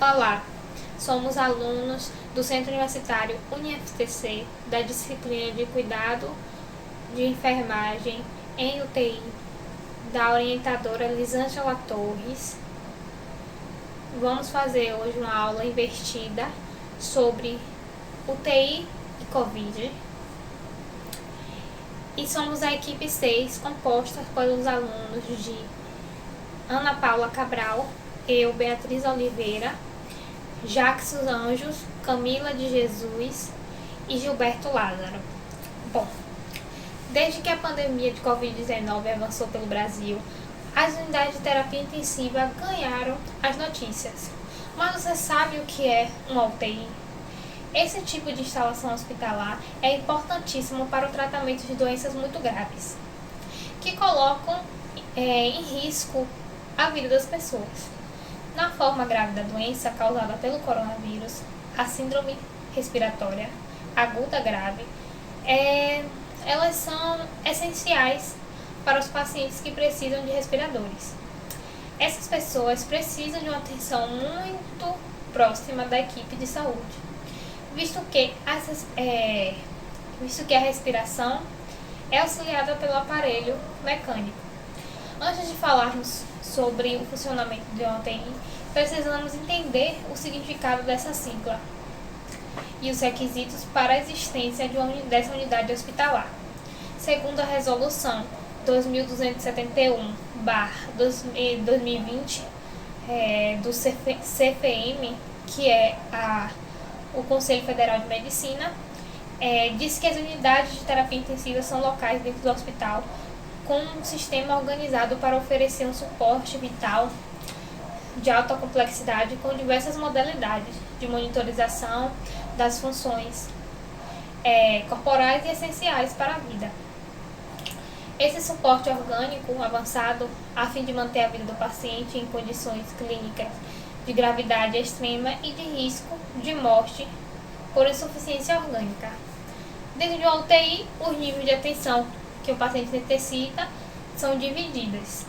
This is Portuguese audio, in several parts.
Olá, somos alunos do Centro Universitário UniFTC da disciplina de Cuidado de Enfermagem em UTI da orientadora Lisângela Torres. Vamos fazer hoje uma aula invertida sobre UTI e Covid. E somos a equipe 6, composta pelos alunos de Ana Paula Cabral, eu, Beatriz Oliveira, Jackson Anjos, Camila de Jesus e Gilberto Lázaro. Bom, desde que a pandemia de Covid-19 avançou pelo Brasil, as unidades de terapia intensiva ganharam as notícias. Mas você sabe o que é uma UTI? Esse tipo de instalação hospitalar é importantíssimo para o tratamento de doenças muito graves, que colocam em risco a vida das pessoas. Na forma grave da doença causada pelo coronavírus, a síndrome respiratória aguda grave, elas são essenciais para os pacientes que precisam de respiradores. Essas pessoas precisam de uma atenção muito próxima da equipe de saúde, visto que a respiração é auxiliada pelo aparelho mecânico. Antes de falarmos sobre o funcionamento de uma UTI, precisamos entender o significado dessa sigla e os requisitos para a existência dessa unidade hospitalar. Segundo a Resolução 2271/2020 do CFM, que é o Conselho Federal de Medicina, diz que as unidades de terapia intensiva são locais dentro do hospital com um sistema organizado para oferecer um suporte vital de alta complexidade com diversas modalidades de monitorização das funções corporais e essenciais para a vida. Esse suporte orgânico avançado, a fim de manter a vida do paciente em condições clínicas de gravidade extrema e de risco de morte por insuficiência orgânica. Dentro de uma UTI, os níveis de atenção que o paciente necessita são divididas.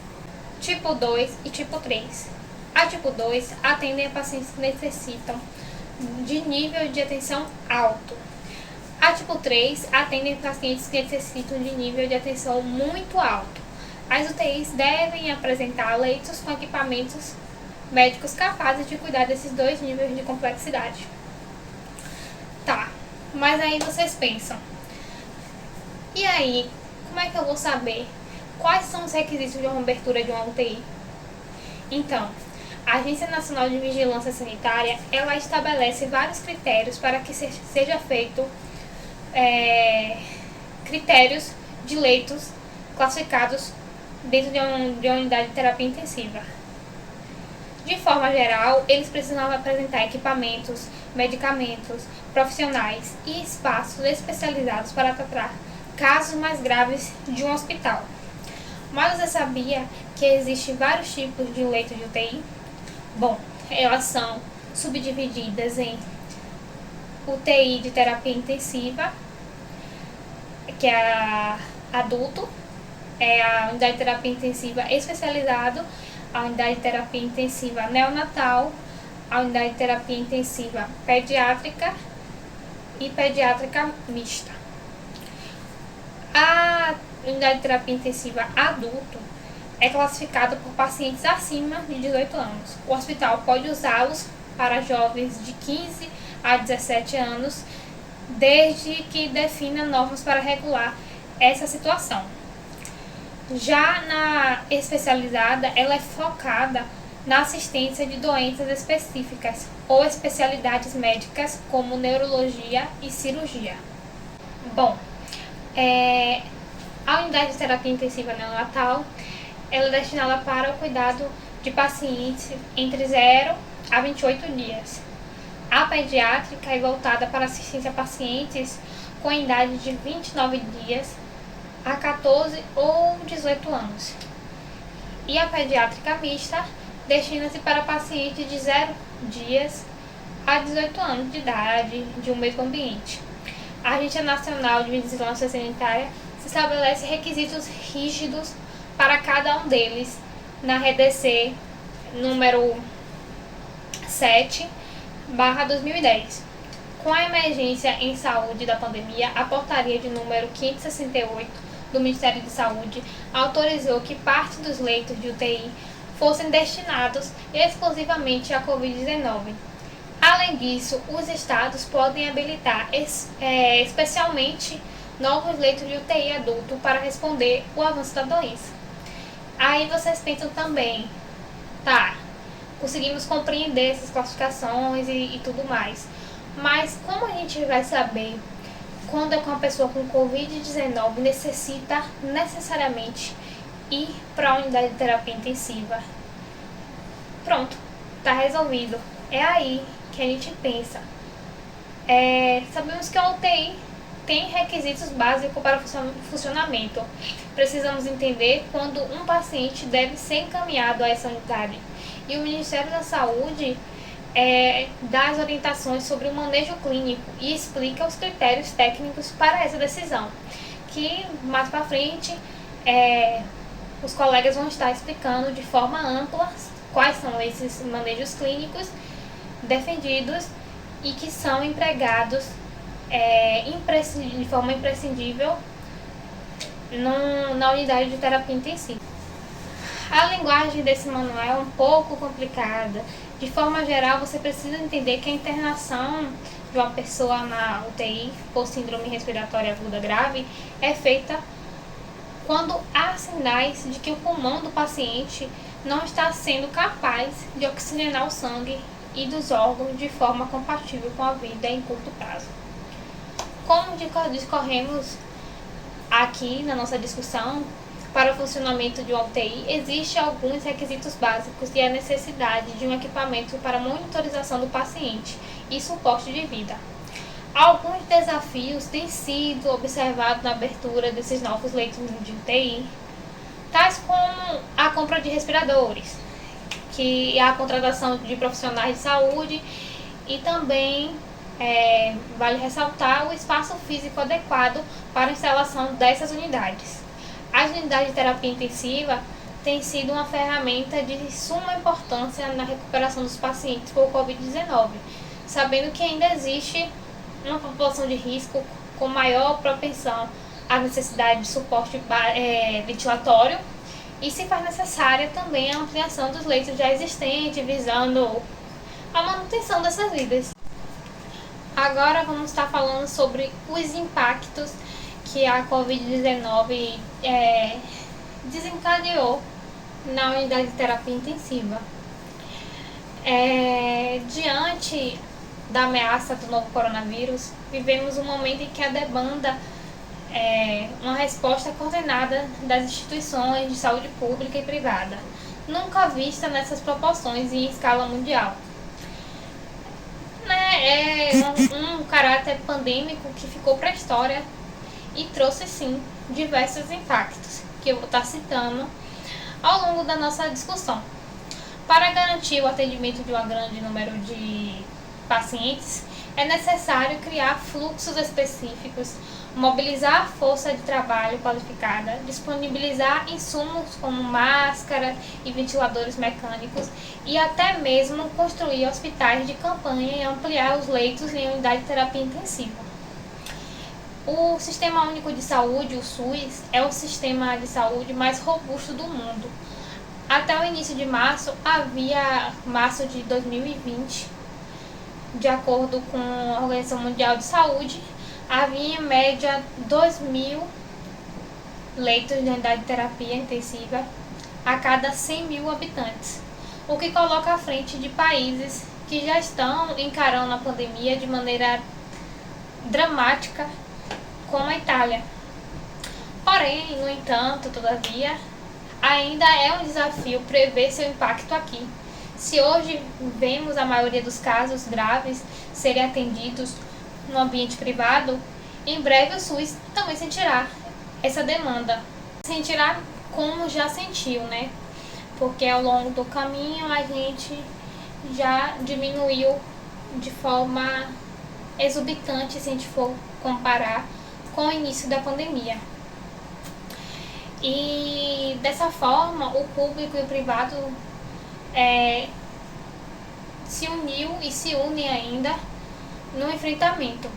Tipo 2 e tipo 3. A tipo 2 atendem a pacientes que necessitam de nível de atenção alto. A tipo 3 atendem pacientes que necessitam de nível de atenção muito alto. As UTIs devem apresentar leitos com equipamentos médicos capazes de cuidar desses dois níveis de complexidade. Tá, mas aí vocês pensam, e aí, como é que eu vou saber quais são os requisitos de uma abertura de uma UTI? Então, a Agência Nacional de Vigilância Sanitária, ela estabelece vários critérios para que seja feito critérios de leitos classificados dentro de uma unidade de terapia intensiva. De forma geral, eles precisam apresentar equipamentos, medicamentos, profissionais e espaços especializados para tratar casos mais graves de um hospital. Mas você sabia que existem vários tipos de leitos de UTI? Bom, elas são subdivididas em UTI de terapia intensiva, que é adulto, é a unidade de terapia intensiva especializado, a unidade de terapia intensiva neonatal, a unidade de terapia intensiva pediátrica e pediátrica mista. A unidade de terapia intensiva adulto é classificada por pacientes acima de 18 anos. O hospital pode usá-los para jovens de 15 a 17 anos, desde que defina normas para regular essa situação. Já na especializada, ela é focada na assistência de doenças específicas ou especialidades médicas como neurologia e cirurgia. Bom, a unidade de terapia intensiva neonatal, ela é destinada para o cuidado de pacientes entre 0 a 28 dias. A pediátrica é voltada para assistência a pacientes com idade de 29 dias a 14 ou 18 anos. E a pediátrica mista destina-se para pacientes de 0 dias a 18 anos de idade de um mesmo ambiente. A Agência Nacional de Vigilância Sanitária se estabelece requisitos rígidos para cada um deles na RDC número 7/2010. Com a emergência em saúde da pandemia, a portaria de número 568 do Ministério de Saúde autorizou que parte dos leitos de UTI fossem destinados exclusivamente à Covid-19. Além disso, os estados podem habilitar especialmente novos leitos de UTI adulto para responder ao avanço da doença. Aí vocês pensam também, tá, conseguimos compreender essas classificações e tudo mais, mas como a gente vai saber quando uma pessoa com Covid-19 necessita necessariamente ir para a unidade de terapia intensiva? Pronto, tá resolvido. É aí que a gente pensa. Sabemos que a UTI tem requisitos básicos para o funcionamento. Precisamos entender quando um paciente deve ser encaminhado a essa unidade. E o Ministério da Saúde dá as orientações sobre o manejo clínico e explica os critérios técnicos para essa decisão, que mais para frente os colegas vão estar explicando de forma ampla quais são esses manejos clínicos defendidos e que são empregados de forma imprescindível na unidade de terapia intensiva. A linguagem desse manual é um pouco complicada. De forma geral, você precisa entender que a internação de uma pessoa na UTI por síndrome respiratória aguda grave é feita quando há sinais de que o pulmão do paciente não está sendo capaz de oxigenar o sangue e dos órgãos de forma compatível com a vida em curto prazo. Como discorremos aqui na nossa discussão, para o funcionamento de uma UTI, existem alguns requisitos básicos e a necessidade de um equipamento para monitorização do paciente e suporte de vida. Alguns desafios têm sido observados na abertura desses novos leitos de UTI, tais como a compra de respiradores, que a contratação de profissionais de saúde e também vale ressaltar o espaço físico adequado para a instalação dessas unidades. A unidade de terapia intensiva tem sido uma ferramenta de suma importância na recuperação dos pacientes por Covid-19, sabendo que ainda existe uma população de risco com maior propensão à necessidade de suporte ventilatório e se faz necessária também a ampliação dos leitos já existentes, visando a manutenção dessas vidas. Agora vamos estar falando sobre os impactos que a Covid-19 desencadeou na unidade de terapia intensiva. Diante da ameaça do novo coronavírus, vivemos um momento em que a demanda uma resposta coordenada das instituições de saúde pública e privada, nunca vista nessas proporções e em escala mundial. É um caráter pandêmico que ficou para a história e trouxe, sim, diversos impactos, que eu vou estar citando ao longo da nossa discussão. Para garantir o atendimento de um grande número de pacientes, é necessário criar fluxos específicos, mobilizar a força de trabalho qualificada, disponibilizar insumos como máscaras e ventiladores mecânicos e até mesmo construir hospitais de campanha e ampliar os leitos em unidade de terapia intensiva. O Sistema Único de Saúde, o SUS, é o sistema de saúde mais robusto do mundo. Até o início de março de 2020, de acordo com a Organização Mundial de Saúde, havia em média 2.000 leitos de unidade de terapia intensiva a cada 100 mil habitantes, o que coloca à frente de países que já estão encarando a pandemia de maneira dramática, como a Itália. Porém, no entanto, todavia, ainda é um desafio prever seu impacto aqui. Se hoje vemos a maioria dos casos graves serem atendidos no ambiente privado, em breve o SUS também sentirá essa demanda. Sentirá como já sentiu, né? Porque ao longo do caminho a gente já diminuiu de forma exorbitante se a gente for comparar com o início da pandemia. E dessa forma, o público e o privado se uniu e se une ainda no enfrentamento.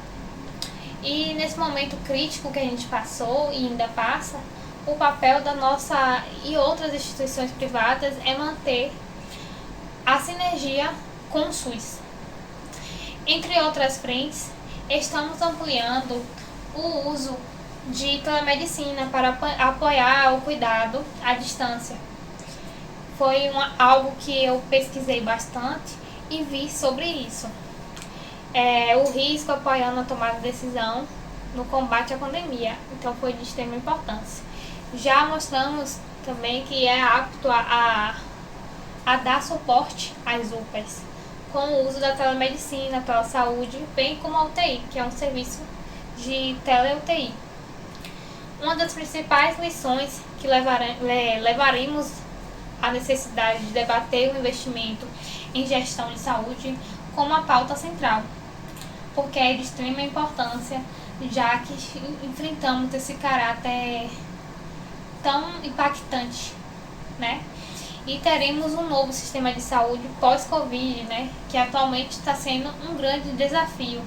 E nesse momento crítico que a gente passou e ainda passa, o papel da nossa e outras instituições privadas é manter a sinergia com o SUS. Entre outras frentes, estamos ampliando o uso de telemedicina para apoiar o cuidado à distância. Foi algo que eu pesquisei bastante e vi sobre isso. O risco apoiando a tomada de decisão no combate à pandemia, então foi de extrema importância. Já mostramos também que é apto a dar suporte às UPAs, com o uso da telemedicina, telesaúde, bem como a UTI, que é um serviço de tele-UTI. Uma das principais lições que levaremos a necessidade de debater o investimento em gestão de saúde como uma pauta central, porque é de extrema importância, já que enfrentamos esse caráter tão impactante, né? E teremos um novo sistema de saúde pós-Covid, né? Que atualmente está sendo um grande desafio.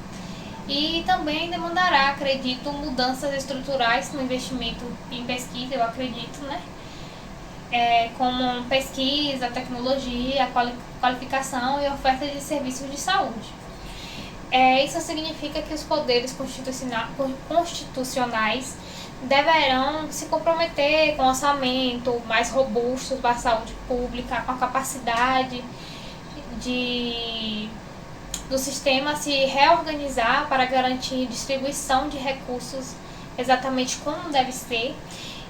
E também demandará, acredito, mudanças estruturais no investimento em pesquisa, eu acredito, né? Como pesquisa, tecnologia, qualificação e oferta de serviços de saúde. Isso significa que os poderes constitucionais deverão se comprometer com orçamento mais robusto para a saúde pública, com a capacidade do sistema se reorganizar para garantir distribuição de recursos exatamente como deve ser.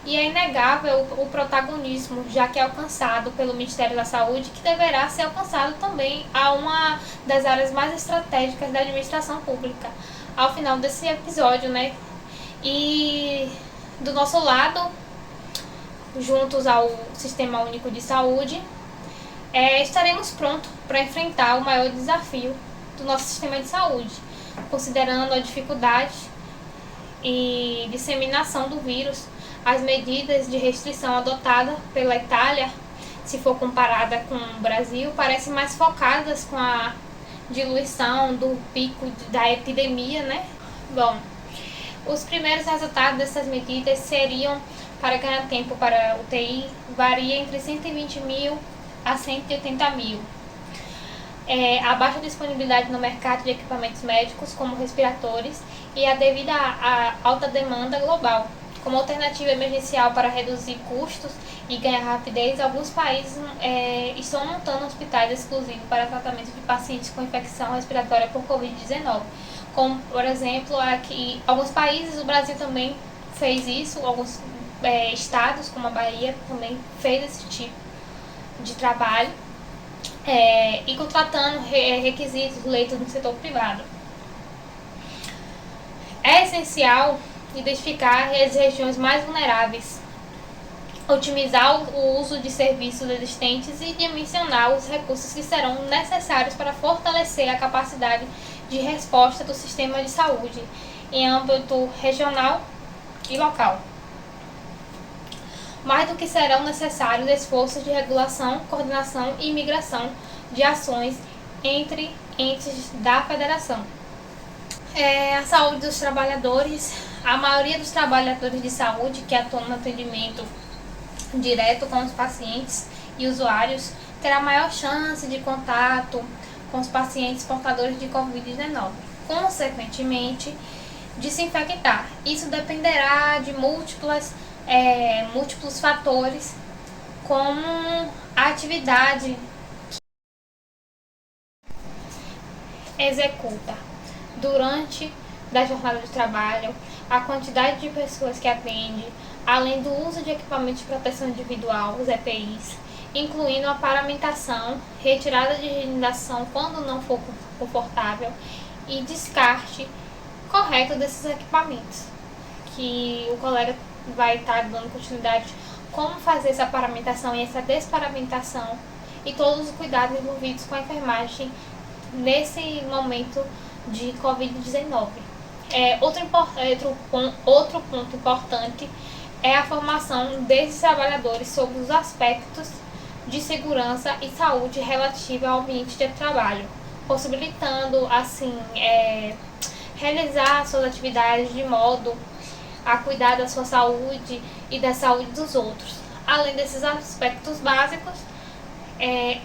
E é inegável o protagonismo, já que é alcançado pelo Ministério da Saúde, que deverá ser alcançado também a uma das áreas mais estratégicas da administração pública. Ao final desse episódio, né? E do nosso lado, juntos ao Sistema Único de Saúde, estaremos prontos para enfrentar o maior desafio do nosso sistema de saúde, considerando a dificuldade e disseminação do vírus. As medidas de restrição adotadas pela Itália, se for comparada com o Brasil, parecem mais focadas com a diluição do pico da epidemia, né? Bom, os primeiros resultados dessas medidas seriam, para ganhar tempo para a UTI, varia entre 120 mil a 180 mil. A baixa disponibilidade no mercado de equipamentos médicos, como respiradores, e a devida à alta demanda global. Como alternativa emergencial para reduzir custos e ganhar rapidez, alguns países estão montando hospitais exclusivos para tratamento de pacientes com infecção respiratória por Covid-19. Como, por exemplo, aqui, alguns países, o Brasil também fez isso, alguns estados, como a Bahia, também fez esse tipo de trabalho, e contratando requisitos, leitos no setor privado. É essencial identificar as regiões mais vulneráveis, otimizar o uso de serviços existentes e dimensionar os recursos que serão necessários para fortalecer a capacidade de resposta do sistema de saúde em âmbito regional e local. Mais do que serão necessários esforços de regulação, coordenação e migração de ações entre entes da federação. A saúde dos trabalhadores. A maioria dos trabalhadores de saúde que atuam no atendimento direto com os pacientes e usuários terá maior chance de contato com os pacientes portadores de Covid-19, consequentemente, de se infectar. Isso dependerá de múltiplos fatores, como a atividade que executa durante da jornada de trabalho, a quantidade de pessoas que atende, além do uso de equipamentos de proteção individual, os EPIs, incluindo a paramentação, retirada de higienização quando não for confortável e descarte correto desses equipamentos, que o colega vai estar dando continuidade como fazer essa paramentação e essa desparamentação e todos os cuidados envolvidos com a enfermagem nesse momento de Covid-19. Outro ponto importante é a formação desses trabalhadores sobre os aspectos de segurança e saúde relativa ao ambiente de trabalho, possibilitando assim realizar suas atividades de modo a cuidar da sua saúde e da saúde dos outros. Além desses aspectos básicos,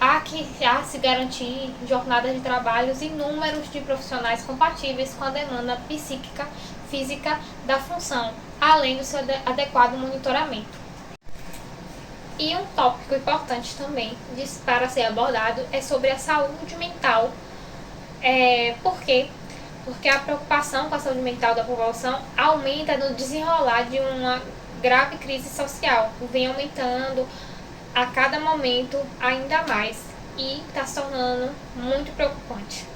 há se garantir jornadas de trabalhos e números de profissionais compatíveis com a demanda psíquica, física da função, além do seu adequado monitoramento. E um tópico importante também para ser abordado é sobre a saúde mental. Por quê? Porque a preocupação com a saúde mental da população aumenta no desenrolar de uma grave crise social, vem aumentando a cada momento ainda mais e está se tornando muito preocupante.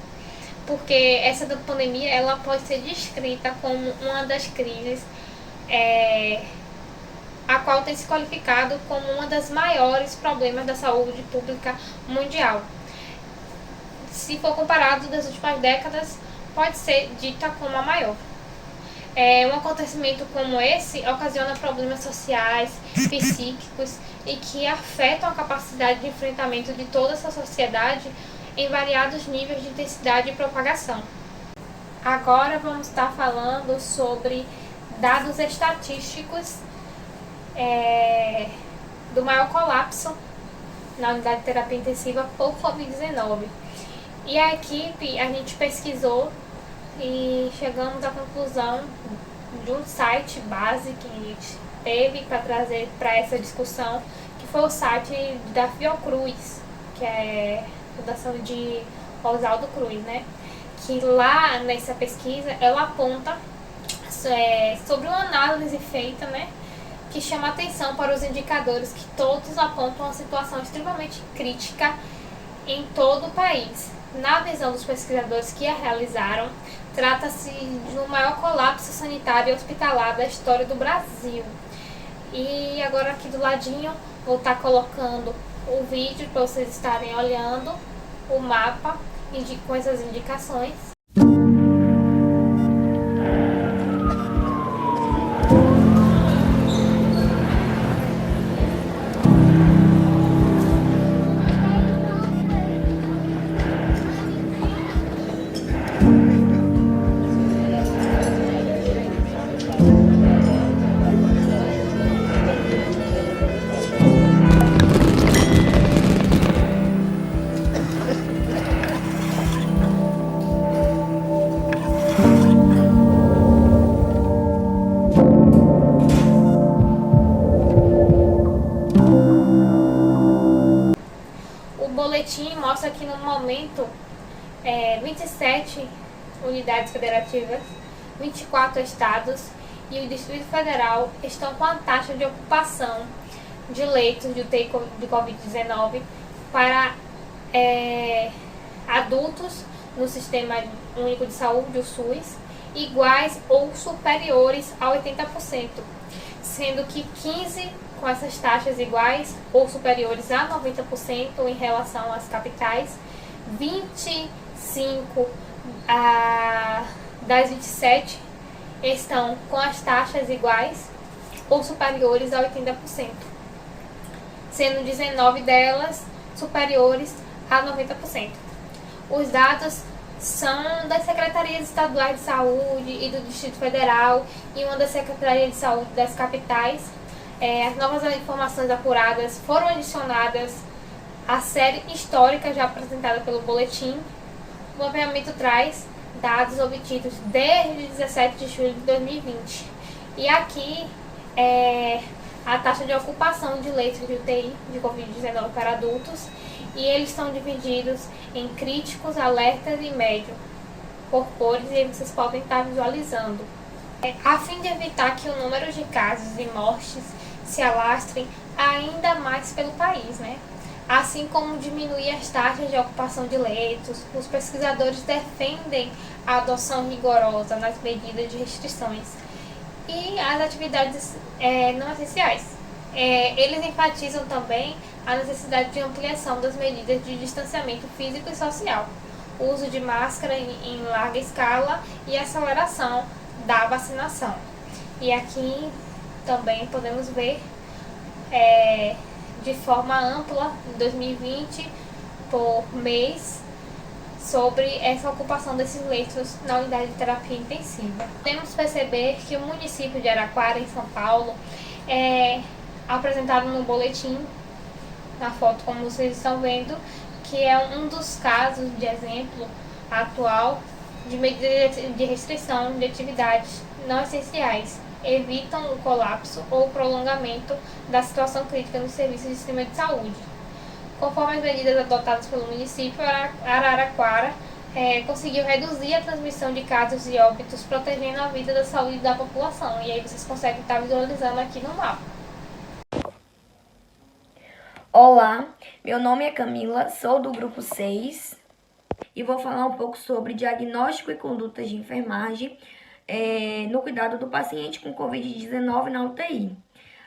Porque essa pandemia ela pode ser descrita como uma das crises a qual tem se qualificado como uma das maiores problemas da saúde pública mundial. Se for comparado das últimas décadas, pode ser dita como a maior. Um acontecimento como esse ocasiona problemas sociais, psíquicos e que afetam a capacidade de enfrentamento de toda essa sociedade em variados níveis de intensidade e propagação. Agora vamos estar falando sobre dados estatísticos do maior colapso na unidade de terapia intensiva por Covid-19. E a equipe, a gente pesquisou e chegamos à conclusão de um site base que a gente teve para trazer para essa discussão, que foi o site da Fiocruz, que é a Fundação de Oswaldo Cruz, né? Que lá nessa pesquisa ela aponta sobre uma análise feita, né? Que chama atenção para os indicadores que todos apontam uma situação extremamente crítica em todo o país. Na visão dos pesquisadores que a realizaram, trata-se de um maior colapso sanitário e hospitalar da história do Brasil. E agora aqui do ladinho vou estar colocando o vídeo para vocês estarem olhando o mapa com essas indicações. O boletim mostra que no momento 27 unidades federativas, 24 estados e o Distrito Federal estão com a taxa de ocupação de leitos de UTI de Covid-19 para adultos no Sistema Único de Saúde, o SUS, iguais ou superiores a 80%, sendo que 15 com essas taxas iguais ou superiores a 90% em relação às capitais, 25 das 27 estão com as taxas iguais ou superiores a 80%, sendo 19 delas superiores a 90%. Os dados são das secretarias estaduais de saúde e do Distrito Federal e uma das secretarias de saúde das capitais. As novas informações apuradas foram adicionadas à série histórica já apresentada pelo boletim. O mapeamento traz dados obtidos desde 17 de julho de 2020. E aqui a taxa de ocupação de leitos de UTI de Covid-19 para adultos, e eles estão divididos em críticos, alertas e médio, por cores, e aí vocês podem estar visualizando. A fim de evitar que o número de casos e mortes se alastrem ainda mais pelo país, né? Assim como diminuir as taxas de ocupação de leitos, os pesquisadores defendem a adoção rigorosa nas medidas de restrições e as atividades não essenciais. Eles enfatizam também a necessidade de ampliação das medidas de distanciamento físico e social, o uso de máscara em larga escala e aceleração da vacinação. E aqui também podemos ver de forma ampla em 2020 por mês sobre essa ocupação desses leitos na unidade de terapia intensiva. Podemos perceber que o município de Araraquara, em São Paulo, é apresentado no boletim, na foto como vocês estão vendo, que é um dos casos de exemplo atual de medida de restrição de atividades não essenciais, evitam o colapso ou prolongamento da situação crítica nos serviços de sistema de saúde. Conforme as medidas adotadas pelo município, Araraquara conseguiu reduzir a transmissão de casos e óbitos, protegendo a vida da saúde da população. E aí vocês conseguem estar visualizando aqui no mapa. Olá, meu nome é Camila, sou do grupo 6 e vou falar um pouco sobre diagnóstico e condutas de enfermagem no cuidado do paciente com Covid-19 na UTI.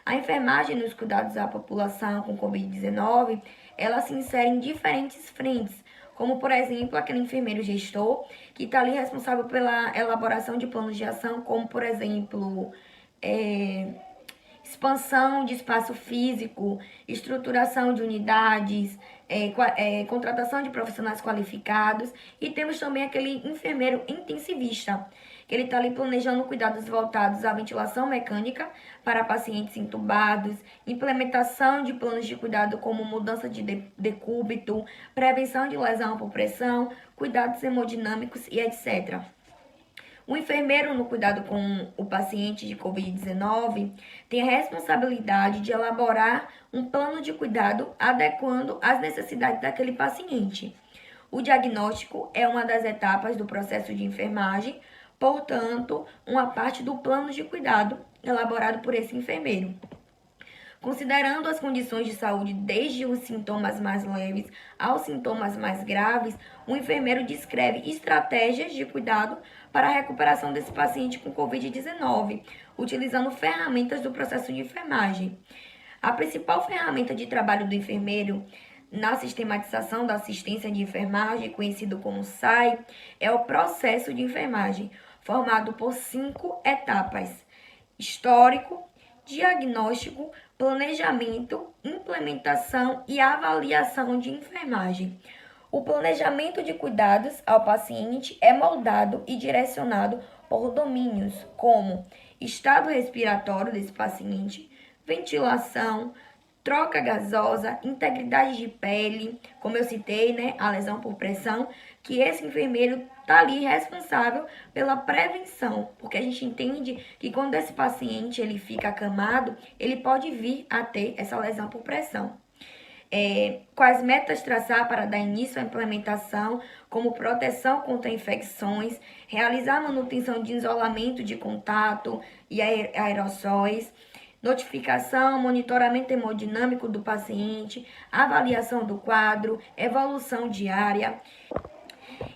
A enfermagem nos cuidados à população com Covid-19, ela se insere em diferentes frentes, como, por exemplo, aquele enfermeiro gestor, que está ali responsável pela elaboração de planos de ação, como, por exemplo, expansão de espaço físico, estruturação de unidades, contratação de profissionais qualificados, e temos também aquele enfermeiro intensivista, que ele está ali planejando cuidados voltados à ventilação mecânica para pacientes intubados, implementação de planos de cuidado como mudança de decúbito, prevenção de lesão por pressão, cuidados hemodinâmicos e etc. O enfermeiro no cuidado com o paciente de Covid-19 tem a responsabilidade de elaborar um plano de cuidado adequando às necessidades daquele paciente. O diagnóstico é uma das etapas do processo de enfermagem, portanto, uma parte do plano de cuidado elaborado por esse enfermeiro. Considerando as condições de saúde desde os sintomas mais leves aos sintomas mais graves, o enfermeiro descreve estratégias de cuidado para a recuperação desse paciente com Covid-19, utilizando ferramentas do processo de enfermagem. A principal ferramenta de trabalho do enfermeiro na sistematização da assistência de enfermagem, conhecido como SAI, é o processo de enfermagem, formado por 5 etapas: histórico, diagnóstico, planejamento, implementação e avaliação de enfermagem. O planejamento de cuidados ao paciente é moldado e direcionado por domínios como estado respiratório desse paciente, ventilação, troca gasosa, integridade de pele, como eu citei, a lesão por pressão, que esse enfermeiro está ali responsável pela prevenção, porque a gente entende que quando esse paciente ele fica acamado, ele pode vir a ter essa lesão por pressão. Quais metas traçar para dar início à implementação, como proteção contra infecções, realizar manutenção de isolamento de contato e aerossóis, notificação, monitoramento hemodinâmico do paciente, avaliação do quadro, evolução diária.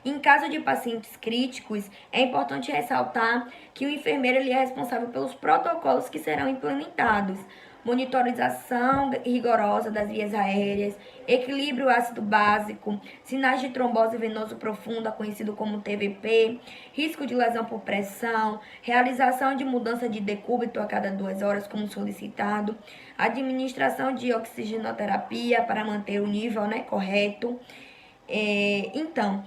Em caso de pacientes críticos, é importante ressaltar que o enfermeiro ele é responsável pelos protocolos que serão implementados: monitorização rigorosa das vias aéreas, equilíbrio ácido básico, sinais de trombose venoso profunda, conhecido como TVP, risco de lesão por pressão, realização de mudança de decúbito a cada 2 horas, como solicitado, administração de oxigenoterapia para manter o nível correto. Então,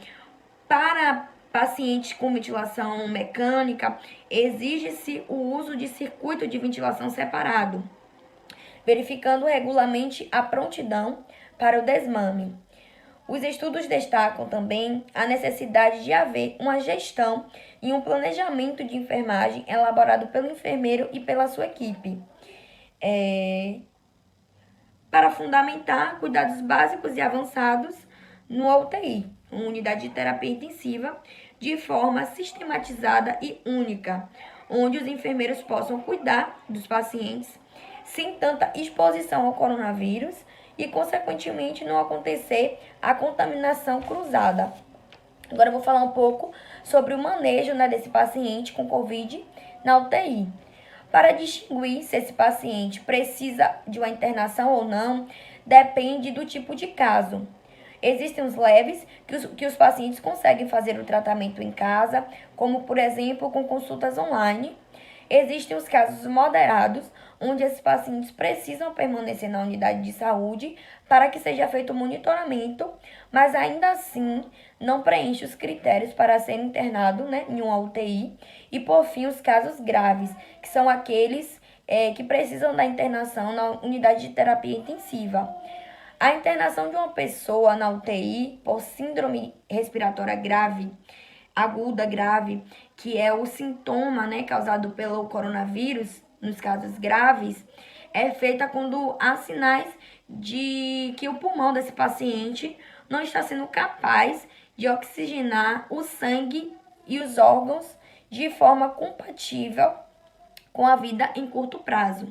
para pacientes com ventilação mecânica, exige-se o uso de circuito de ventilação separado, verificando regularmente a prontidão para o desmame. Os estudos destacam também a necessidade de haver uma gestão e um planejamento de enfermagem elaborado pelo enfermeiro e pela sua equipe, para fundamentar cuidados básicos e avançados no UTI, uma unidade de terapia intensiva, de forma sistematizada e única, onde os enfermeiros possam cuidar dos pacientes sem tanta exposição ao coronavírus e, consequentemente, não acontecer a contaminação cruzada. Agora eu vou falar um pouco sobre o manejo desse paciente com Covid na UTI. Para distinguir se esse paciente precisa de uma internação ou não, depende do tipo de caso. Existem os leves, que os pacientes conseguem fazer o tratamento em casa, como, por exemplo, com consultas online. Existem os casos moderados, onde esses pacientes precisam permanecer na unidade de saúde para que seja feito o monitoramento, mas ainda assim não preenche os critérios para ser internado, né, em uma UTI. E, por fim, os casos graves, que são aqueles que precisam da internação na unidade de terapia intensiva. A internação de uma pessoa na UTI por síndrome respiratória grave, aguda grave, que é o sintoma, né, causado pelo coronavírus, nos casos graves, é feita quando há sinais de que o pulmão desse paciente não está sendo capaz de oxigenar o sangue e os órgãos de forma compatível com a vida em curto prazo.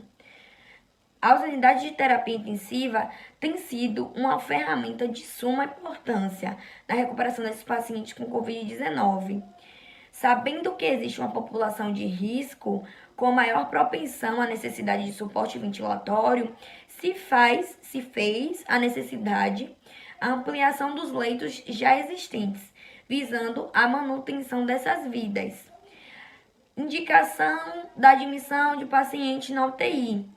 As unidades de terapia intensiva têm sido uma ferramenta de suma importância na recuperação desses pacientes com Covid-19. Sabendo que existe uma população de risco com maior propensão à necessidade de suporte ventilatório, se fez a necessidade, a ampliação dos leitos já existentes, visando a manutenção dessas vidas. Indicação da admissão de paciente na UTI.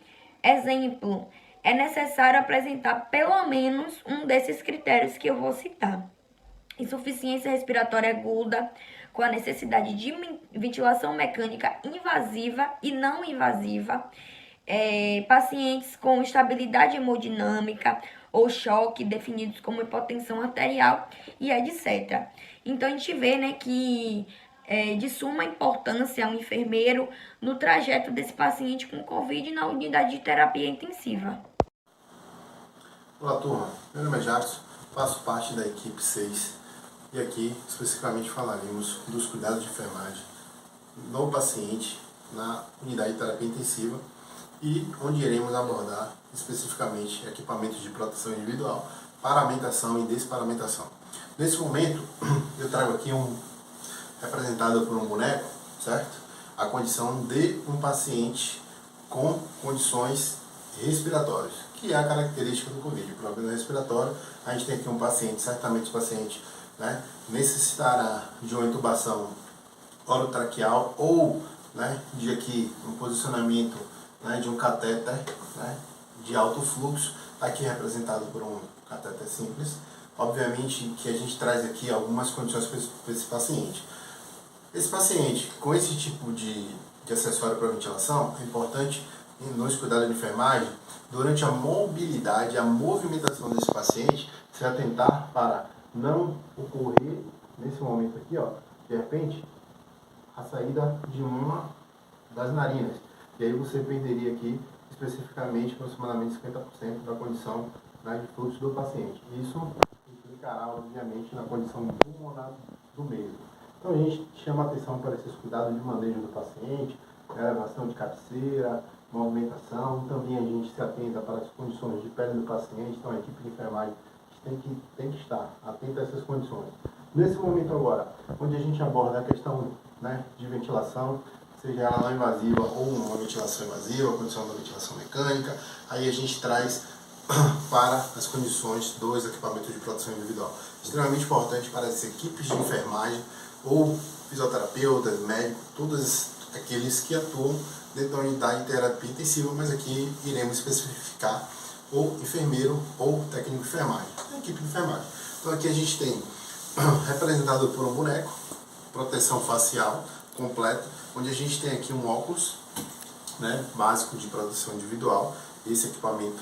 Exemplo, é necessário apresentar pelo menos um desses critérios que eu vou citar. Insuficiência respiratória aguda, com a necessidade de ventilação mecânica invasiva e não invasiva, pacientes com estabilidade hemodinâmica ou choque, definidos como hipotensão arterial e etc. Então, a gente vê, né, que de suma importância um enfermeiro no trajeto desse paciente com Covid na unidade de terapia intensiva. Olá, turma. Meu nome é Jackson, faço parte da equipe 6 e aqui especificamente falaremos dos cuidados de enfermagem do paciente na unidade de terapia intensiva e onde iremos abordar especificamente equipamentos de proteção individual, paramentação e desparamentação. Nesse momento, eu trago aqui representado por um boneco, certo? A condição de um paciente com condições respiratórias, que é a característica do Covid, o problema respiratório. A gente tem aqui um paciente, certamente o paciente, né, necessitará de uma intubação orotraqueal ou, né, de aqui um posicionamento, né, de um catéter, né, de alto fluxo, aqui representado por um catéter simples. Obviamente que a gente traz aqui algumas condições para esse paciente. Esse paciente com esse tipo de acessório para ventilação, é importante nos cuidados de enfermagem, durante a mobilidade, a movimentação desse paciente, se atentar para não ocorrer, nesse momento aqui, ó, de repente, a saída de uma das narinas. E aí você perderia aqui, especificamente, aproximadamente 50% da condição, né, de fluxo do paciente. Isso implicará, obviamente, na condição pulmonar do mesmo. Então a gente chama atenção para esses cuidados de manejo do paciente, elevação de cabeceira, movimentação. Também a gente se atenta para as condições de pele do paciente, então a equipe de enfermagem tem que estar atenta a essas condições. Nesse momento agora, onde a gente aborda a questão, né, de ventilação, seja ela não invasiva ou uma ventilação invasiva, a condição da ventilação mecânica, aí a gente traz para as condições dos equipamentos de proteção individual. Extremamente importante para as equipes de enfermagem ou fisioterapeutas, médicos, todos aqueles que atuam dentro da unidade de terapia intensiva, mas aqui iremos especificar ou enfermeiro ou técnico de enfermagem, a equipe de enfermagem. Então aqui a gente tem representado por um boneco, proteção facial completa, onde a gente tem aqui um óculos, né, básico de proteção individual, esse equipamento.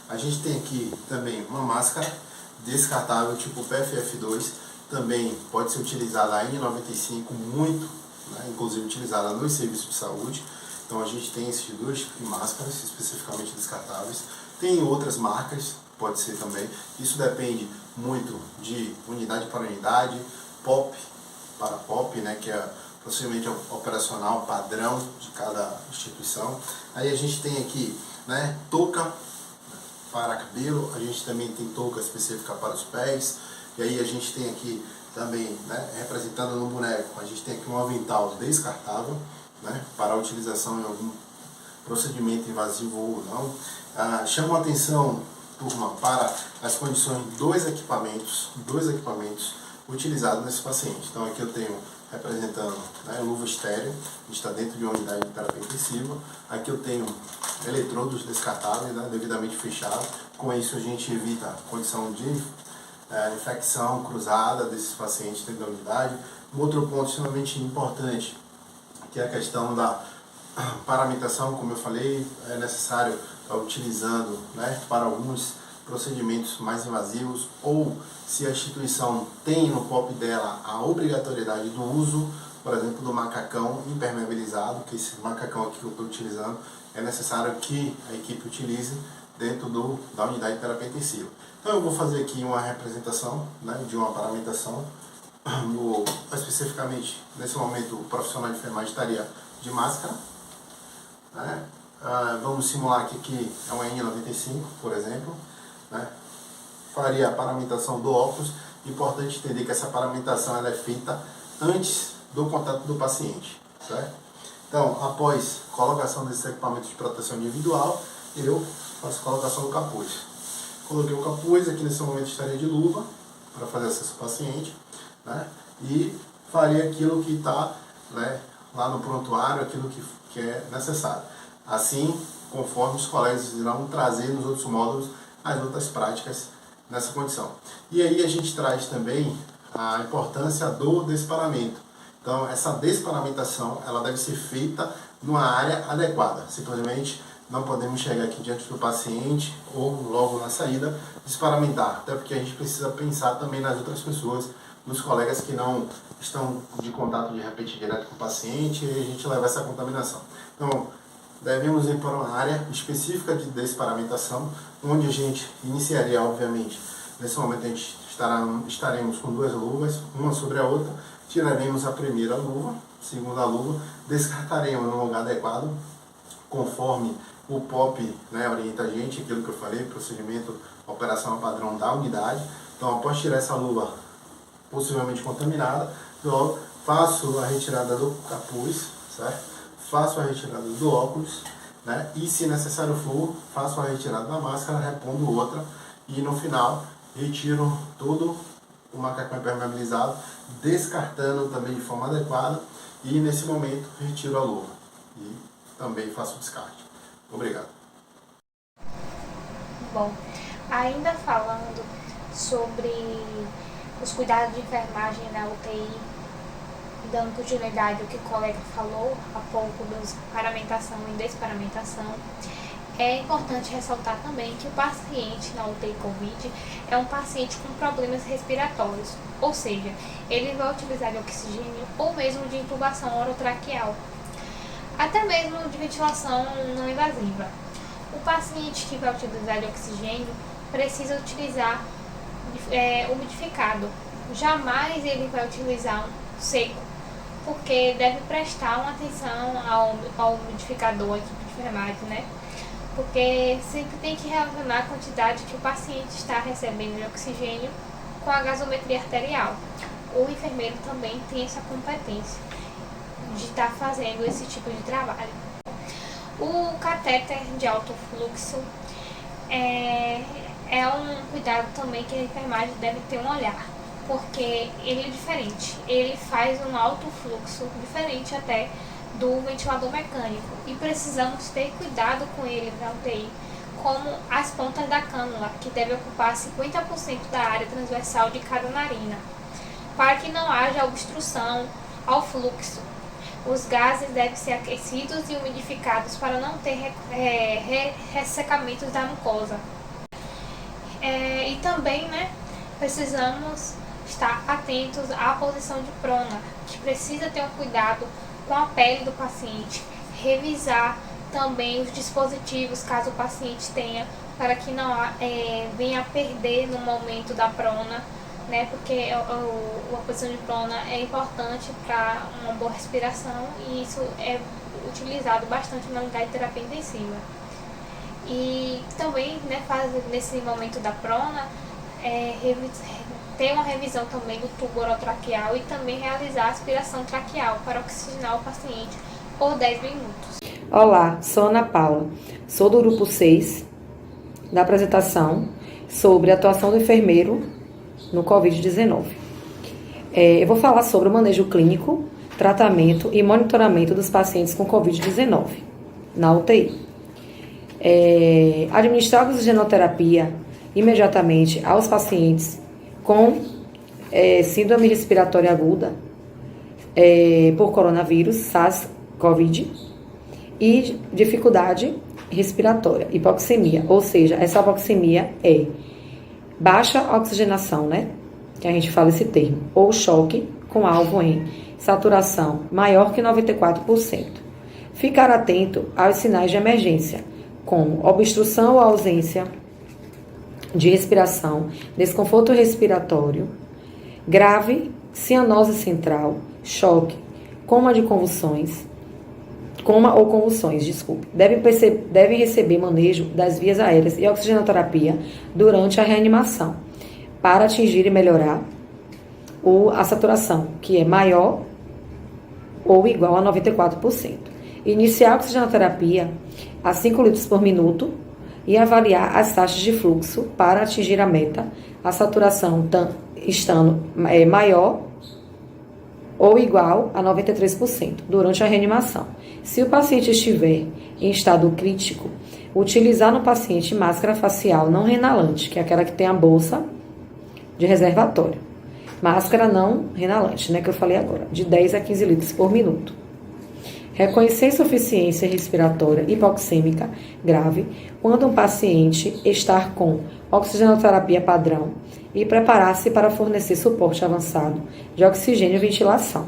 A gente tem aqui também uma máscara descartável tipo PFF2, também pode ser utilizada a N95 muito, né, inclusive utilizada nos serviços de saúde. Então a gente tem esses dois tipos de máscaras especificamente descartáveis. Tem outras marcas, pode ser também. Isso depende muito de unidade para unidade, POP para POP, né, que é procedimento operacional padrão de cada instituição. Aí a gente tem aqui, né, touca para cabelo, a gente também tem touca específica para os pés, e aí a gente tem aqui também, né, representando no boneco, a gente tem aqui um avental descartável, né, para utilização em algum procedimento invasivo ou não. Chamo a atenção, turma, para as condições dos equipamentos utilizados nesse paciente. Então aqui eu tenho representando, né, luva estéreo, a gente está dentro de uma unidade de terapia intensiva. Aqui eu tenho eletrodos descartáveis, né, devidamente fechados. Com isso a gente evita a condição de infecção cruzada desses pacientes dentro da unidade. Um outro ponto extremamente importante, que é a questão da paramentação, como eu falei, é necessário estar utilizando, né, para alguns procedimentos mais invasivos, ou se a instituição tem no POP dela a obrigatoriedade do uso, por exemplo, do macacão impermeabilizado, que esse macacão aqui que eu estou utilizando, é necessário que a equipe utilize dentro da unidade de terapia intensiva. Então eu vou fazer aqui uma representação, né, de uma paramentação. Especificamente, nesse momento, o profissional de enfermagem estaria de máscara, né? Vamos simular aqui que é uma N95, por exemplo, né? Faria a paramentação do óculos. Importante entender que essa paramentação ela é feita antes do contato do paciente, certo? Então, após colocação desses equipamentos de proteção individual, eu faço a colocação do capuz. Coloquei o capuz, aqui nesse momento estaria de luva para fazer acesso ao paciente, né? E faria aquilo que está, né, lá no prontuário, aquilo que é necessário. Assim, conforme os colegas irão trazer nos outros módulos as outras práticas nessa condição. E aí a gente traz também a importância do desparamento. Então, essa desparamentação ela deve ser feita numa área adequada. Simplesmente não podemos chegar aqui diante do paciente ou logo na saída desparamentar, até porque a gente precisa pensar também nas outras pessoas, nos colegas que não estão de contato de repente direto com o paciente, e a gente leva essa contaminação. Então, devemos ir para uma área específica de desparamentação, onde a gente iniciaria, obviamente, nesse momento a gente estaremos com duas luvas, uma sobre a outra, tiraremos a primeira luva, segunda luva, descartaremos no lugar adequado, conforme o POP, né, orienta a gente, aquilo que eu falei, procedimento, operação padrão da unidade. Então, após tirar essa luva possivelmente contaminada, eu faço a retirada do capuz, certo? Faço a retirada do óculos, né? E se necessário for, faço a retirada da máscara, repondo outra e no final retiro todo o macacão impermeabilizado, descartando também de forma adequada e nesse momento retiro a luva e também faço o descarte. Obrigado. Bom, ainda falando sobre os cuidados de enfermagem na UTI, dando continuidade ao que o colega falou há pouco dos paramentação e desparamentação, é importante ressaltar também que o paciente na UTI Covid é um paciente com problemas respiratórios, ou seja, ele vai utilizar de oxigênio ou mesmo de intubação orotraqueal, até mesmo de ventilação não invasiva. O paciente que vai utilizar de oxigênio precisa utilizar umidificado, jamais ele vai utilizar um seco, porque deve prestar uma atenção ao umidificador, a equipe de enfermagem, né? Porque sempre tem que relacionar a quantidade que o paciente está recebendo de oxigênio com a gasometria arterial. O enfermeiro também tem essa competência de estar fazendo esse tipo de trabalho. O catéter de alto fluxo é um cuidado também que a enfermagem deve ter um olhar, porque ele é diferente, ele faz um alto fluxo diferente até do ventilador mecânico e precisamos ter cuidado com ele na UTI, como as pontas da cânula, que deve ocupar 50% da área transversal de cada narina, para que não haja obstrução ao fluxo. Os gases devem ser aquecidos e umidificados para não ter ressecamentos da mucosa. E também, né, precisamos estar atentos à posição de prona, que precisa ter um cuidado com a pele do paciente, revisar também os dispositivos caso o paciente tenha, para que não venha a perder no momento da prona, né, porque a posição de prona é importante para uma boa respiração e isso é utilizado bastante na unidade de terapia intensiva. E também, né, nesse momento da prona, ter uma revisão também do tubo orotraqueal e também realizar a aspiração traqueal para oxigenar o paciente por 10 minutos. Olá, sou Ana Paula, sou do grupo 6 da apresentação sobre a atuação do enfermeiro no Covid-19. Eu vou falar sobre o manejo clínico, tratamento e monitoramento dos pacientes com Covid-19 na UTI. Administrar a oxigenoterapia imediatamente aos pacientes com síndrome respiratória aguda por coronavírus, SARS-CoV e dificuldade respiratória, hipoxemia, ou seja, essa hipoxemia é baixa oxigenação, né? Que a gente fala esse termo, ou choque com alvo em saturação maior que 94%. Ficar atento aos sinais de emergência, como obstrução ou ausência de respiração, desconforto respiratório, grave, cianose central, choque, coma ou convulsões, Deve receber manejo das vias aéreas e oxigenoterapia durante a reanimação, para atingir e melhorar a saturação, que é maior ou igual a 94%. Iniciar a oxigenoterapia a 5 litros por minuto e avaliar as taxas de fluxo para atingir a meta, a saturação estando maior ou igual a 93% durante a reanimação. Se o paciente estiver em estado crítico, utilizar no paciente máscara facial não renalante, que é aquela que tem a bolsa de reservatório. Máscara não renalante, né, que eu falei agora, de 10 a 15 litros por minuto. Reconhecer insuficiência respiratória hipoxêmica grave quando um paciente está com oxigenoterapia padrão e preparar-se para fornecer suporte avançado de oxigênio e ventilação.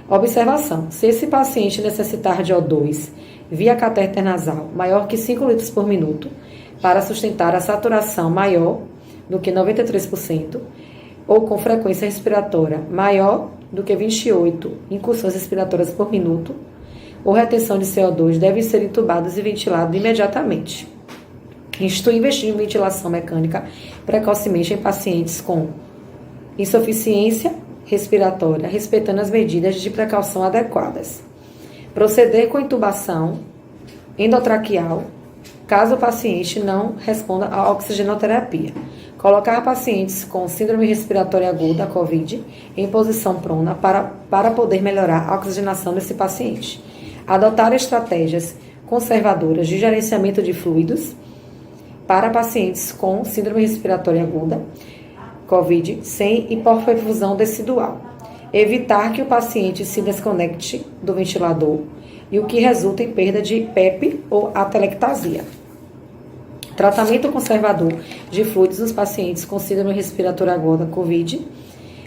Observação: se esse paciente necessitar de O2 via catéter nasal maior que 5 litros por minuto para sustentar a saturação maior do que 93% ou com frequência respiratória maior do que 28 incursões respiratórias por minuto ou retenção de CO2, devem ser intubados e ventilados imediatamente. Instituir investir em ventilação mecânica precocemente em pacientes com insuficiência respiratória, respeitando as medidas de precaução adequadas. Proceder com intubação endotraqueal, caso o paciente não responda à oxigenoterapia. Colocar pacientes com síndrome respiratória aguda, COVID, em posição prona para poder melhorar a oxigenação desse paciente. Adotar estratégias conservadoras de gerenciamento de fluidos para pacientes com síndrome respiratória aguda, COVID, sem hipoperfusão decidual. Evitar que o paciente se desconecte do ventilador e o que resulta em perda de PEP ou atelectasia. Tratamento conservador de fluidos nos pacientes com síndrome respiratória aguda, COVID.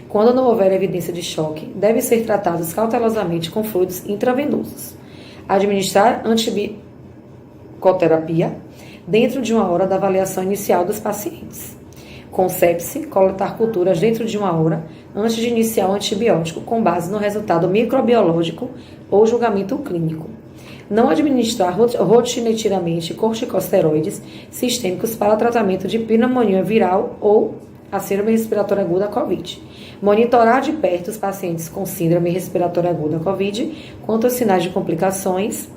Quando não houver evidência de choque, devem ser tratados cautelosamente com fluidos intravenosos. Administrar antibicoterapia dentro de 1 hora da avaliação inicial dos pacientes. Com sepse, coletar culturas dentro de 1 hora antes de iniciar o antibiótico, com base no resultado microbiológico ou julgamento clínico. Não administrar rotineiramente corticosteroides sistêmicos para tratamento de pneumonia viral ou a síndrome respiratória aguda COVID. Monitorar de perto os pacientes com síndrome respiratória aguda COVID quanto aos sinais de complicações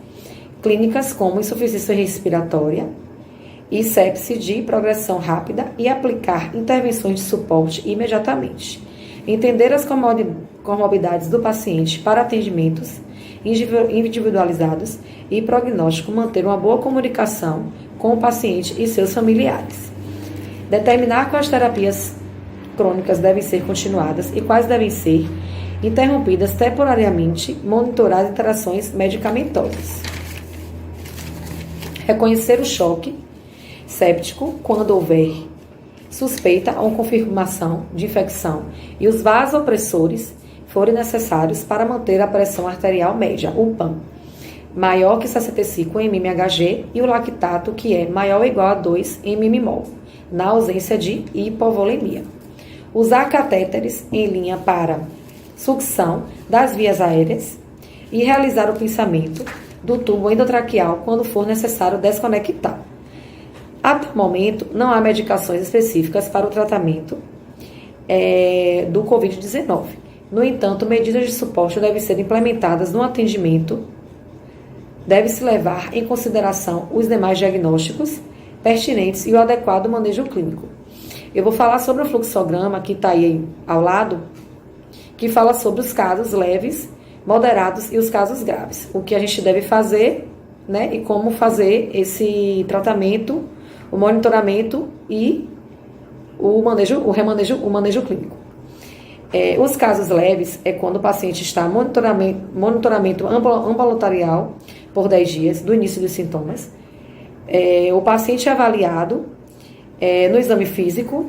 clínicas como insuficiência respiratória e sepse de progressão rápida e aplicar intervenções de suporte imediatamente. Entender as comorbidades do paciente para atendimentos individualizados e prognóstico, manter uma boa comunicação com o paciente e seus familiares. Determinar quais terapias crônicas devem ser continuadas e quais devem ser interrompidas temporariamente, monitorar as interações medicamentosas. Reconhecer o choque séptico quando houver suspeita ou confirmação de infecção e os vasopressores forem necessários para manter a pressão arterial média, o PAM, maior que 65 mmHg e o lactato, que é maior ou igual a 2 mmol, na ausência de hipovolemia. Usar catéteres em linha para sucção das vias aéreas e realizar o pinçamento do tubo endotraqueal quando for necessário desconectar. Até o momento, não há medicações específicas para o tratamento do Covid-19. No entanto, medidas de suporte devem ser implementadas no atendimento. Deve-se levar em consideração os demais diagnósticos pertinentes e o adequado manejo clínico. Eu vou falar sobre o fluxograma que está aí ao lado, que fala sobre os casos leves, moderados e os casos graves. O que a gente deve fazer, né, e como fazer esse tratamento, o monitoramento e o manejo clínico. Os casos leves é quando o paciente está em monitoramento ambulatorial por 10 dias do início dos sintomas. O paciente é avaliado no exame físico.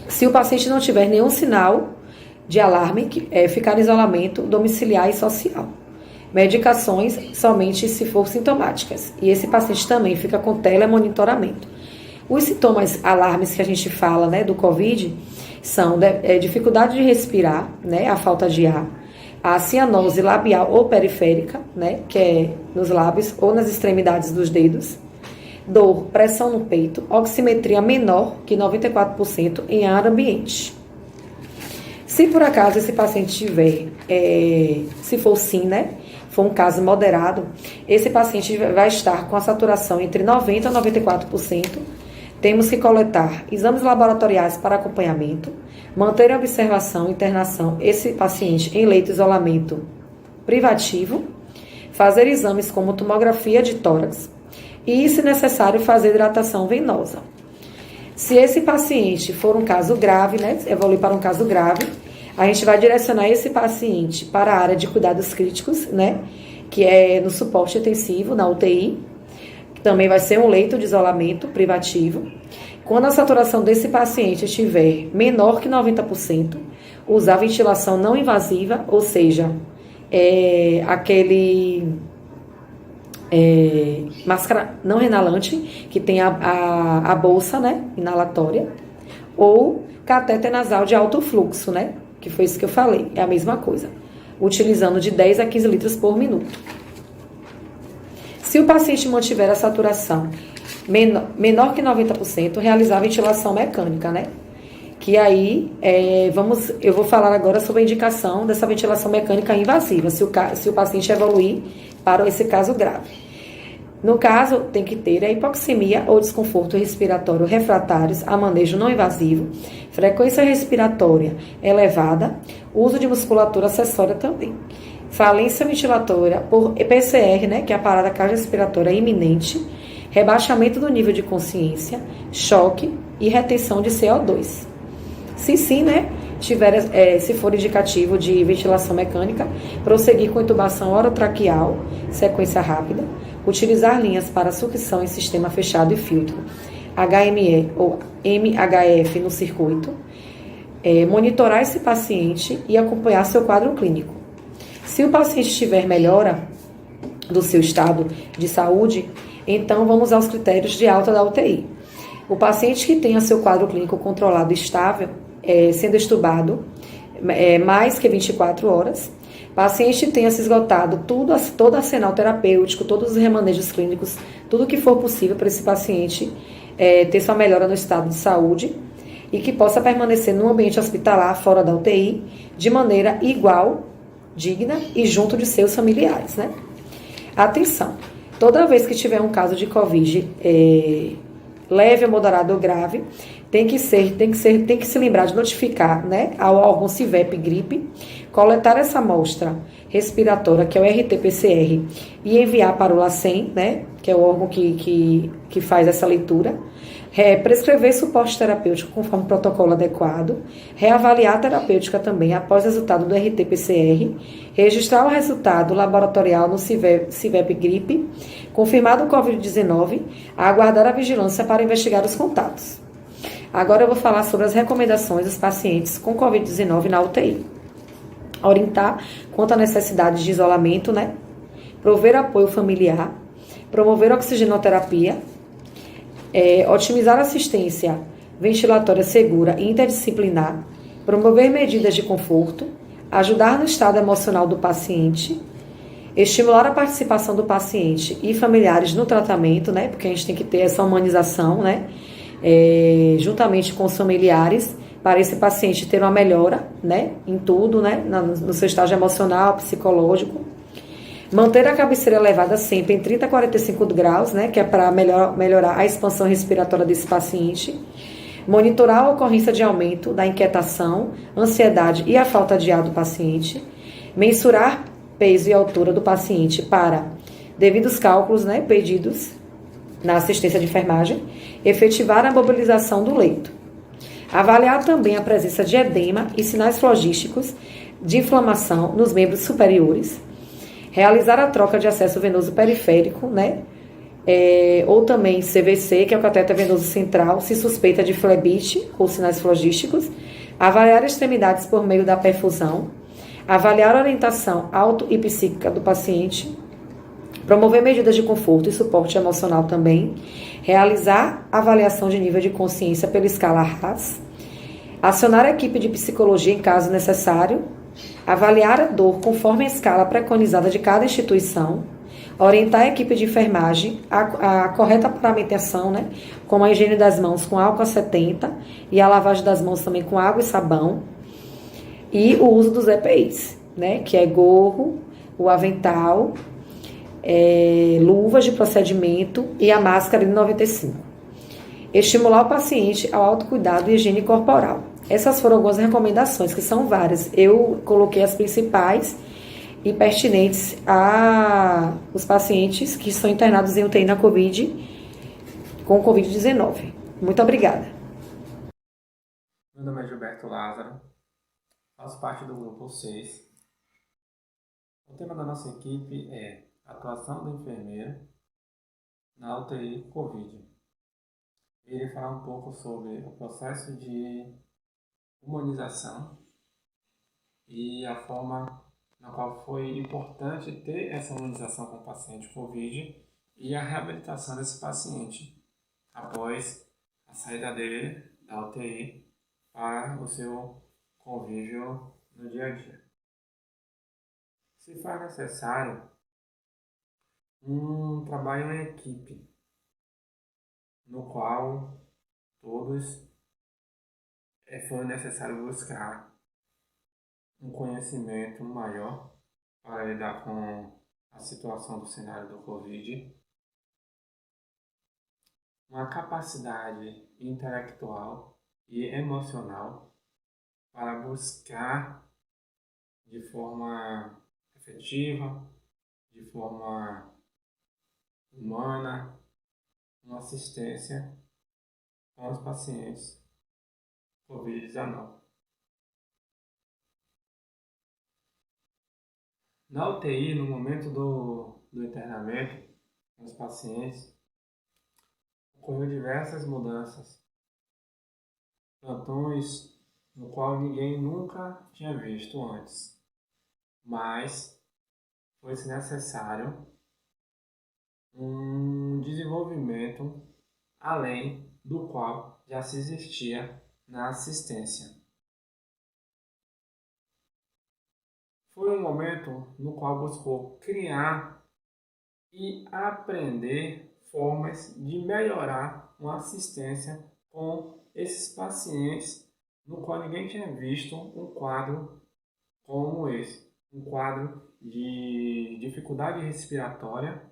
Se o paciente não tiver nenhum sinal de alarme, ficar em isolamento domiciliar e social. Medicações somente se for sintomáticas. E esse paciente também fica com telemonitoramento. Os sintomas alarmes que a gente fala, né, do COVID são dificuldade de respirar, né, a falta de ar, a cianose labial ou periférica, né, que é nos lábios ou nas extremidades dos dedos, dor, pressão no peito, oximetria menor que 94% em ar ambiente. Se por acaso esse paciente tiver, se for sim, né, for um caso moderado, esse paciente vai estar com a saturação entre 90% a 94%. Temos que coletar exames laboratoriais para acompanhamento, manter a observação e internação esse paciente em leito de isolamento privativo, fazer exames como tomografia de tórax e, se necessário, fazer hidratação venosa. Se esse paciente for um caso grave, né, evoluir para um caso grave, a gente vai direcionar esse paciente para a área de cuidados críticos, né, que é no suporte intensivo, na UTI, que também vai ser um leito de isolamento privativo. Quando a saturação desse paciente estiver menor que 90%, usar ventilação não invasiva, ou seja, aquele máscara não inalante, que tem a bolsa, né, inalatória, ou catéter nasal de alto fluxo, né, que foi isso que eu falei, é a mesma coisa, utilizando de 10 a 15 litros por minuto. Se o paciente mantiver a saturação menor que 90%, realizar a ventilação mecânica, né? Que aí, eu vou falar agora sobre a indicação dessa ventilação mecânica invasiva, se o paciente evoluir para esse caso grave. No caso, tem que ter a hipoxemia ou desconforto respiratório refratários a manejo não invasivo, frequência respiratória elevada, uso de musculatura acessória também. Falência ventilatória por PCR, né, que é a parada cardiorrespiratória iminente, rebaixamento do nível de consciência, choque e retenção de CO2. Se sim, né, se for indicativo de ventilação mecânica, prosseguir com intubação orotraqueal, sequência rápida, utilizar linhas para sucção em sistema fechado e filtro, HME ou MHF no circuito, monitorar esse paciente e acompanhar seu quadro clínico. Se o paciente tiver melhora do seu estado de saúde, então vamos aos critérios de alta da UTI. O paciente que tenha seu quadro clínico controlado e estável, sendo estubado mais que 24 horas, paciente tenha se esgotado todo arsenal terapêutico, todos os remanejos clínicos, tudo que for possível para esse paciente ter sua melhora no estado de saúde e que possa permanecer no ambiente hospitalar, fora da UTI, de maneira igual, digna e junto de seus familiares, né? Atenção! Toda vez que tiver um caso de Covid leve, moderado ou grave, tem que se lembrar de notificar, né, ao órgão CIVEP Gripe, coletar essa amostra respiratória, que é o RT-PCR, e enviar para o LACEN, né, que é o órgão que faz essa leitura, prescrever suporte terapêutico conforme o protocolo adequado, reavaliar a terapêutica também após o resultado do RT-PCR, registrar o resultado laboratorial no CIVEP Gripe, confirmado o Covid-19, aguardar a vigilância para investigar os contatos. Agora eu vou falar sobre as recomendações dos pacientes com Covid-19 na UTI. Orientar quanto à necessidade de isolamento, né? Prover apoio familiar, promover oxigenoterapia, otimizar a assistência ventilatória segura e interdisciplinar, promover medidas de conforto, ajudar no estado emocional do paciente, estimular a participação do paciente e familiares no tratamento, né? Porque a gente tem que ter essa humanização, né? Juntamente com os familiares, para esse paciente ter uma melhora, né? Em tudo, né? No seu estágio emocional, psicológico. Manter a cabeceira elevada sempre em 30 a 45 graus, né? Que é para melhorar a expansão respiratória desse paciente. monitorar a ocorrência de aumento da inquietação, ansiedade e a falta de ar do paciente, mensurar peso e altura do paciente para devidos cálculos, pedidos na assistência de enfermagem, efetivar a mobilização do leito. Avaliar também a presença de edema e sinais flogísticos de inflamação nos membros superiores, realizar a troca de acesso venoso periférico, ou também CVC, que é o cateter venoso central, se suspeita de flebite ou sinais flogísticos, avaliar extremidades por meio da perfusão, avaliar a orientação auto e psíquica do paciente, promover medidas de conforto e suporte emocional também, realizar avaliação de nível de consciência pela escala RAS, acionar a equipe de psicologia em caso necessário, avaliar a dor conforme a escala preconizada de cada instituição, orientar a equipe de enfermagem a correta paramentação, como a higiene das mãos com álcool a 70 e a lavagem das mãos também com água e sabão, e o uso dos EPIs, que é gorro, o avental, luvas de procedimento e a máscara N95. Estimular o paciente ao autocuidado e higiene corporal. Essas foram algumas recomendações, que são várias. Eu coloquei as principais e pertinentes a os pacientes que estão internados em UTI na COVID, com Covid-19. Muito obrigada. Meu nome é Gilberto Lázaro, faço parte do grupo 6. O tema da nossa equipe é atuação do enfermeiro na UTI COVID. Eu irei falar um pouco sobre o processo de humanização e a forma na qual foi importante ter essa humanização com o paciente COVID e a reabilitação desse paciente após a saída dele da UTI para o seu convívio no dia a dia. Se for necessário um trabalho em equipe, no qual todos foi necessário buscar um conhecimento maior para lidar com a situação do cenário do Covid, uma capacidade intelectual e emocional para buscar de forma efetiva, de forma humana, uma assistência com os pacientes Covid-19. Na UTI, no momento do internamento com os pacientes, ocorreu diversas mudanças. Plantões no qual ninguém nunca tinha visto antes, mas foi-se necessário um desenvolvimento além do qual já se existia na assistência. Foi um momento no qual buscou criar e aprender formas de melhorar uma assistência com esses pacientes no qual ninguém tinha visto um quadro como esse. Um quadro de dificuldade respiratória,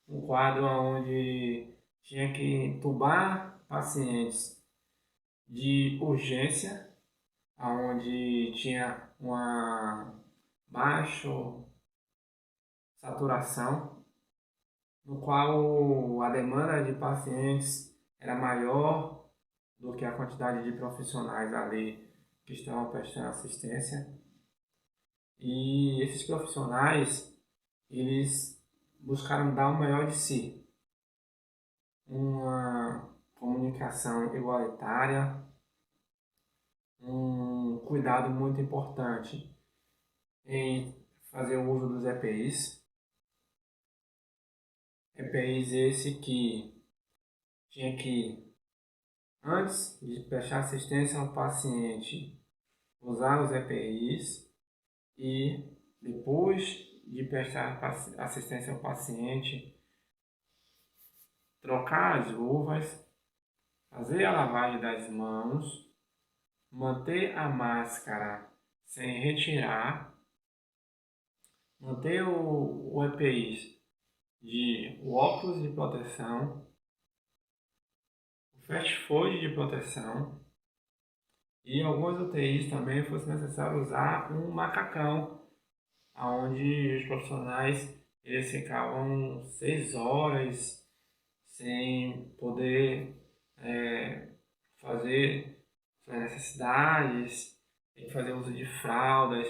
um quadro onde tinha que entubar pacientes de urgência, onde tinha uma baixa saturação, no qual a demanda de pacientes era maior do que a quantidade de profissionais ali que estavam prestando assistência. E esses profissionais, eles buscaram dar o melhor de si. Uma comunicação igualitária, um cuidado muito importante em fazer o uso dos EPIs. EPIs esse que tinha que, antes de prestar assistência ao paciente, usar os EPIs e depois de prestar assistência ao paciente, trocar as luvas, fazer a lavagem das mãos, manter a máscara sem retirar, manter o EPI de o óculos de proteção, o fast food de proteção, e em algumas UTIs também fosse necessário usar um macacão, onde os profissionais eles ficavam 6 horas sem poder fazer suas necessidades, tem que fazer uso de fraldas,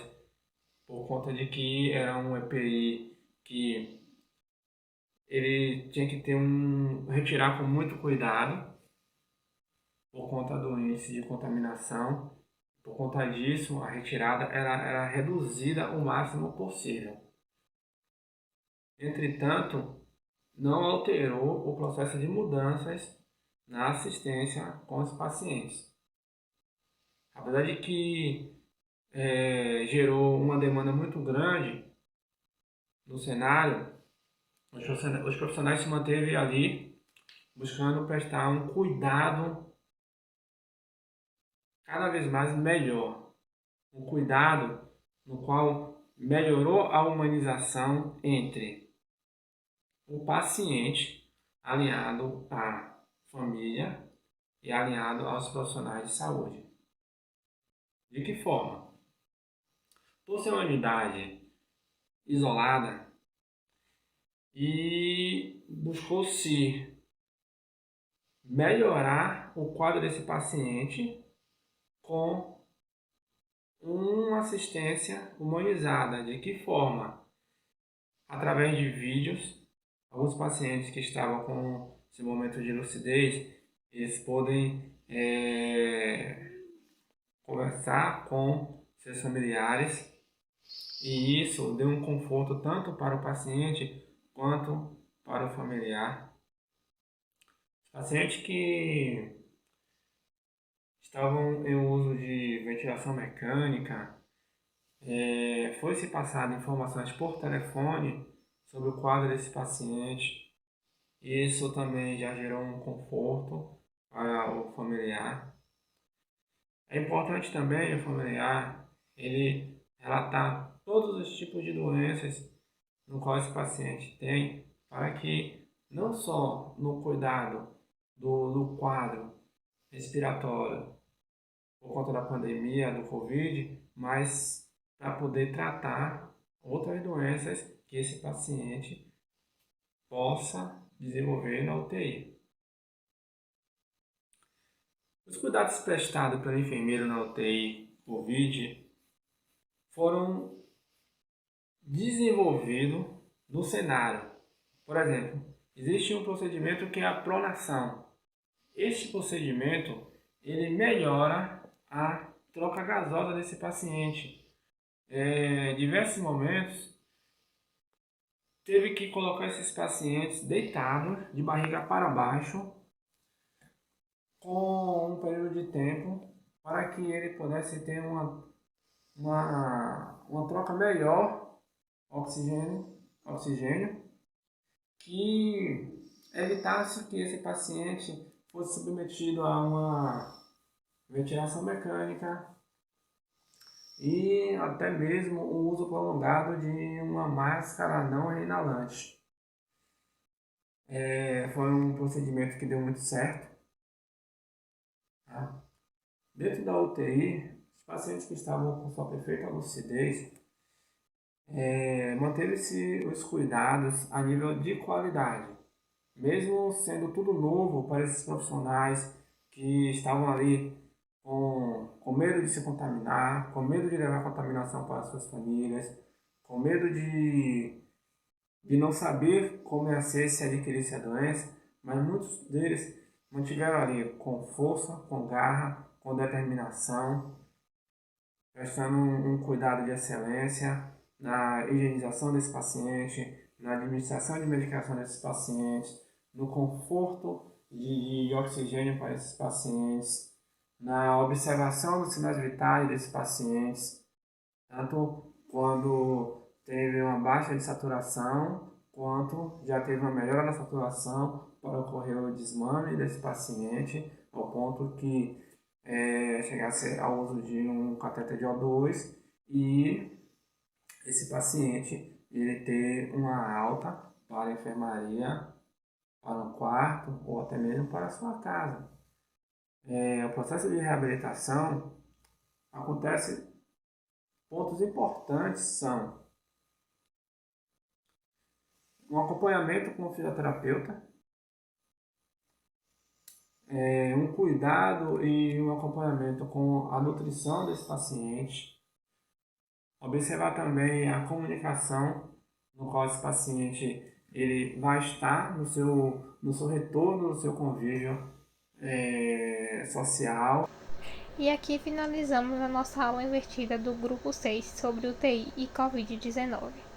por conta de que era um EPI que ele tinha que retirar com muito cuidado, por conta do índice de contaminação. Por conta disso, a retirada era reduzida o máximo possível. Entretanto, não alterou o processo de mudanças na assistência com os pacientes. Apesar de que gerou uma demanda muito grande no cenário, os profissionais se manteve ali buscando prestar um cuidado cada vez mais melhor. Um cuidado no qual melhorou a humanização entre o paciente, alinhado à família e alinhado aos profissionais de saúde. De que forma? Por ser uma unidade isolada, e buscou-se melhorar o quadro desse paciente com uma assistência humanizada. De que forma? Através de vídeos, alguns pacientes que estavam com esse momento de lucidez, eles podem conversar com seus familiares, e isso deu um conforto tanto para o paciente quanto para o familiar. Os pacientes que estavam em uso de ventilação mecânica, foi-se passado informações por telefone sobre o quadro desse paciente. Isso também já gerou um conforto para o familiar. É importante também o familiar ele relatar todos os tipos de doenças no qual esse paciente tem, para que não só no cuidado do quadro respiratório por conta da pandemia do Covid, mas para poder tratar outras doenças que esse paciente possa desenvolver na UTI. Os cuidados prestados pelo enfermeiro na UTI Covid foram desenvolvidos no cenário. Por exemplo, existe um procedimento que é a pronação. Este procedimento ele melhora a troca gasosa desse paciente. Em diversos momentos, teve que colocar esses pacientes deitados, de barriga para baixo, com um período de tempo, para que ele pudesse ter uma troca melhor oxigênio, que evitasse que esse paciente fosse submetido a uma ventilação mecânica e até mesmo o uso prolongado de uma máscara não inalante. Foi um procedimento que deu muito certo. Tá? Dentro da UTI, os pacientes que estavam com sua perfeita lucidez, manteve-se os cuidados a nível de qualidade. Mesmo sendo tudo novo para esses profissionais que estavam ali com medo de se contaminar, com medo de levar contaminação para suas famílias, com medo de não saber como ia ser se adquirisse a doença, mas muitos deles mantiveram ali com força, com garra, com determinação, prestando um cuidado de excelência na higienização desse paciente, na administração de medicação desses pacientes, no conforto de oxigênio para esses pacientes, na observação dos sinais vitais desses pacientes, tanto quando teve uma baixa de saturação, quanto já teve uma melhora na saturação para ocorrer o desmame desse paciente, ao ponto que chegasse ao uso de um cateter de O2 e esse paciente ele ter uma alta para a enfermaria, para um quarto ou até mesmo para a sua casa. O processo de reabilitação acontece, pontos importantes são um acompanhamento com o fisioterapeuta, um cuidado e um acompanhamento com a nutrição desse paciente, observar também a comunicação no qual esse paciente ele vai estar no seu retorno, no seu convívio social. E aqui finalizamos a nossa aula invertida do grupo 6 sobre UTI e Covid-19.